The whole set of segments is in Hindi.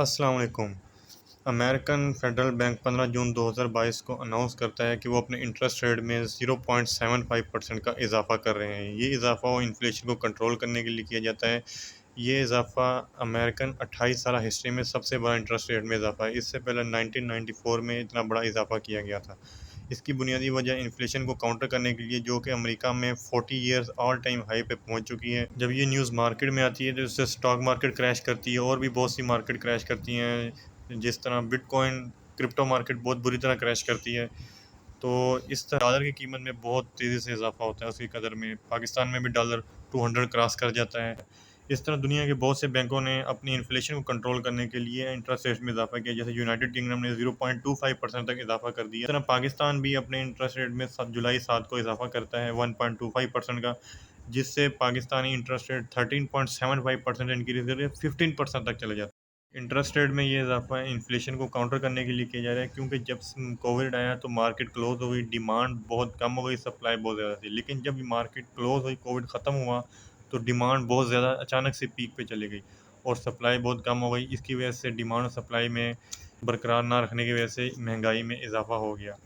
अस्सलाम वालेकुम। अमेरिकन फेडरल बैंक 15 जून 2022 को अनाउंस करता है कि वो अपने इंटरेस्ट रेट में 0.75% का इजाफा कर रहे हैं। ये इजाफा वो इन्फ्लेशन को कंट्रोल करने के लिए किया जाता है। ये इजाफा अमेरिकन 28 साल हिस्ट्री में सबसे बड़ा इंटरेस्ट रेट में इजाफा है। इससे पहले 1994 में इतना बड़ा इजाफा किया गया था। इसकी बुनियादी वजह इन्फ्लेशन को काउंटर करने के लिए, जो कि अमेरिका में 40 ईयर्स ऑल टाइम हाई पे पहुंच चुकी है। जब ये न्यूज़ मार्केट में आती है तो इससे स्टॉक मार्केट क्रैश करती है और भी बहुत सी मार्केट क्रैश करती हैं, जिस तरह बिटकॉइन क्रिप्टो मार्केट बहुत बुरी तरह क्रैश करती है। तो इस तरह डॉलर की कीमत में बहुत तेज़ी से इजाफा होता है, उसकी कदर में। पाकिस्तान में भी डॉलर 200 क्रॉस कर जाता है। इस तरह दुनिया के बहुत से बैंकों ने अपनी इन्फ्लेशन को कंट्रोल करने के लिए इंटरेस्ट रेट में इजाफा किया। जैसे यूनाइटेड किंगडम ने 0.25% तक इजाफा कर दिया। इस तरह पाकिस्तान भी अपने इंटरेस्ट रेट में जुलाई 7 को इजाफा करता है 1.25% का, जिससे पाकिस्तानी इंटरेस्ट रेट 13.75% इंक्रीज करके 15% तक चले जाता है। इंटरेस्ट रेट में ये इजाफा है इन्फ्लेशन को काउंटर करने के लिए किया जा रहा है, क्योंकि जब कोविड आया तो मार्केट क्लोज हो गई, डिमांड बहुत कम हो गई, सप्लाई बहुत ज़्यादा थी। लेकिन जब मार्केट क्लोज हुई, कोविड ख़त्म हुआ, तो डिमांड बहुत ज़्यादा अचानक से पीक पे चली गई और सप्लाई बहुत कम हो गई। इसकी वजह से डिमांड और सप्लाई में बरकरार ना रखने की वजह से महंगाई में इजाफा हो गया।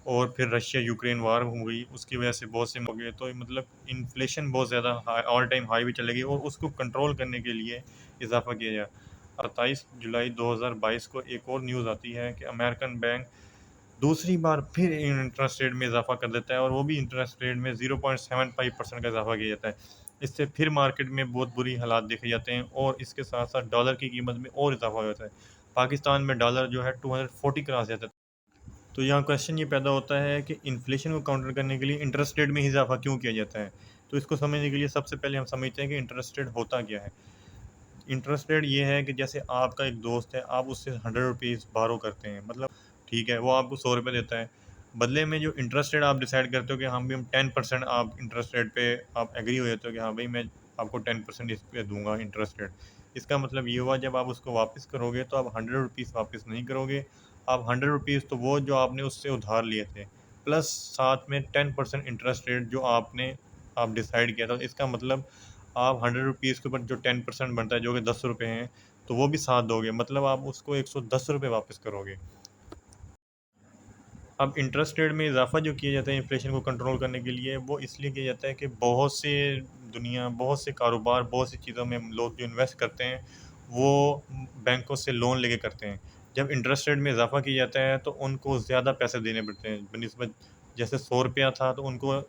और फिर रशिया यूक्रेन वार हो गई, उसकी वजह से बहुत से हो गए। तो मतलब इन्फ्लेशन बहुत ज़्यादा ऑल टाइम हाई भी चले गई और उसको कंट्रोल करने के लिए इजाफा किया गया। 28 जुलाई 2022 को एक और न्यूज़ आती है कि अमेरिकन बैंक दूसरी बार फिर इंटरेस्ट रेट में इजाफा कर देता है और वो भी इंटरेस्ट रेट में 0.75% का इजाफा किया जाता है। इससे फिर मार्केट में बहुत बुरी हालात देखे जाते हैं और इसके साथ साथ डॉलर की कीमत में और इजाफा हो जाता है। पाकिस्तान में डॉलर जो है 240 क्रॉस जाता है। तो यहाँ क्वेश्चन ये पैदा होता है कि इन्फ्लेशन को काउंटर करने के लिए इंटरेस्ट रेट में ही इजाफा क्यों किया जाता है। तो इसको समझने के लिए सबसे पहले हम समझते हैं कि इंटरेस्ट रेट होता क्या है। इंटरेस्ट रेट ये है कि जैसे आपका एक दोस्त है, आप उससे 100 रुपीज़ बारो करते हैं, मतलब ठीक है, वो आपको 100 रुपये देता है। बदले में जो इंटरेस्ट रेट आप डिसाइड करते हो कि हाँ भाई हम 10% आप इंटरेस्ट रेट पे आप एग्री हो जाते हो कि हाँ भाई मैं आपको 10% इस पे दूंगा इंटरेस्ट रेट। इसका मतलब ये हुआ, जब आप उसको वापस करोगे तो आप 100 रुपीज़ वापस नहीं करोगे। आप 100 रुपीज़ तो वो जो आपने उससे उधार लिए थे, प्लस साथ में 10% इंटरेस्ट रेट जो आपने आप डिसाइड किया था। इसका मतलब आप 100 रुपीज़ के ऊपर जो 10% बनता है, जो कि 10 रुपये हैं, तो वो भी साथ दोगे, मतलब आप उसको 110 रुपये वापस करोगे। अब इंटरेस्ट रेट में इजाफा जो किया जाता है इन्फ्लेशन को कंट्रोल करने के लिए, वो इसलिए किया जाता है कि बहुत से कारोबार, बहुत सी चीज़ों में लोग जो इन्वेस्ट करते हैं, वो बैंकों से लोन लेके करते हैं। जब इंटरेस्ट रेट में इजाफा किया जाता है तो उनको ज़्यादा पैसे देने पड़ते हैं बनिस्बत। जैसे 100 रुपया था तो उनको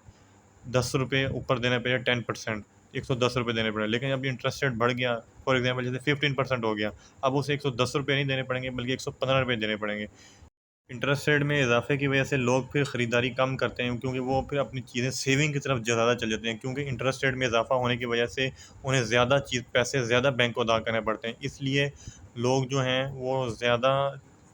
10 रुपये ऊपर देने पड़े, 10%, 110 रुपये देने पड़े। लेकिन अब इंटरेस्ट रेट बढ़ गया, फॉर एग्जांपल जैसे 15% हो गया, अब उसे 110 रुपये नहीं देने पड़ेंगे, बल्कि 115 रुपये देने पड़ेंगे। इंटरेस्ट रेट में इजाफे की वजह से लोग फिर ख़रीदारी कम करते हैं, क्योंकि वो फिर अपनी चीज़ें सेविंग की तरफ ज़्यादा चले जाते हैं, क्योंकि इंटरेस्ट रेट में इजाफा होने की वजह से उन्हें पैसे ज़्यादा बैंक को अदा करने पड़ते हैं। इसलिए लोग जो हैं वो ज़्यादा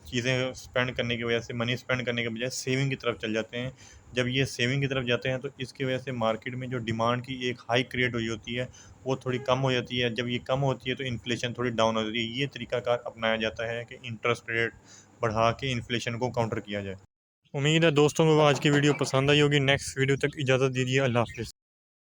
चीज़ें स्पेंड करने की वजह से, मनी स्पेंड करने के बजाय सेविंग की तरफ चल जाते हैं। जब ये सेविंग की तरफ जाते हैं तो इसकी वजह से मार्केट में जो डिमांड की एक हाई क्रिएट हुई होती है, वो थोड़ी कम हो जाती है। जब ये कम होती है तो इन्फ्लेशन थोड़ी डाउन हो जाती है। ये तरीकाकार अपनाया जाता है कि इंटरेस्ट रेट बढ़ा के इन्फ्लेशन को काउंटर किया जाए। उम्मीद है दोस्तों को आज की वीडियो पसंद आई होगी। नेक्स्ट वीडियो तक इजाज़त दीजिए। अल्लाह हाफ़िज़।